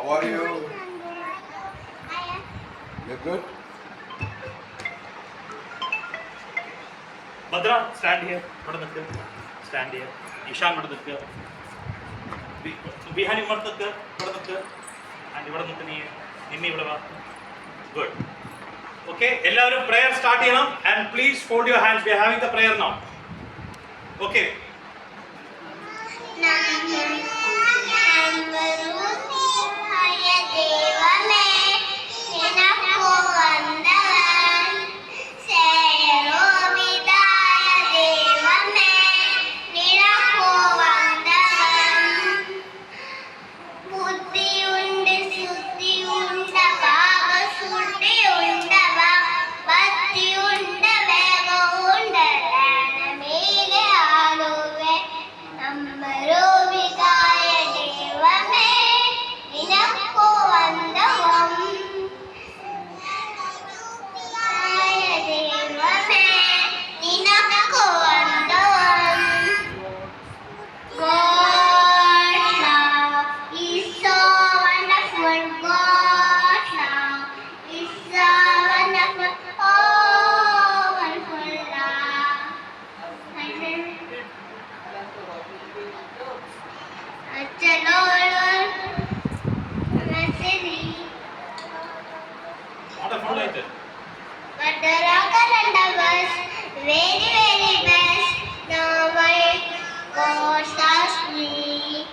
How are you? You're good? Badra, stand here. Stand here. Ishan, behind him, and good. Okay, everyone, prayer start here, and please fold your hands. We are having the prayer now. Okay. But the rocker and the bus, very, very best. Now my God starts me.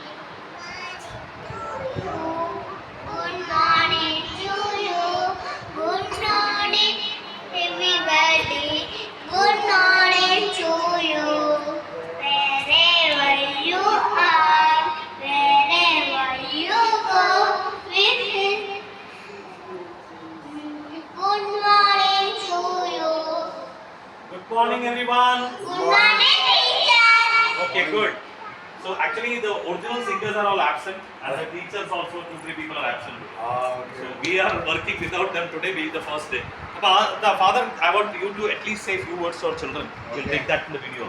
Good morning to you. Good morning, everybody. Good morning to you. Wherever you are, wherever you go, good morning to you. Good morning, everyone. Good morning, teacher. Okay, good. So actually, the original singers are all absent, and the teachers also 2-3 people are absent. Okay. So we are working without them today, being the first day. The father, I want you to at least say a few words to our children. We'll Okay. take that in the video.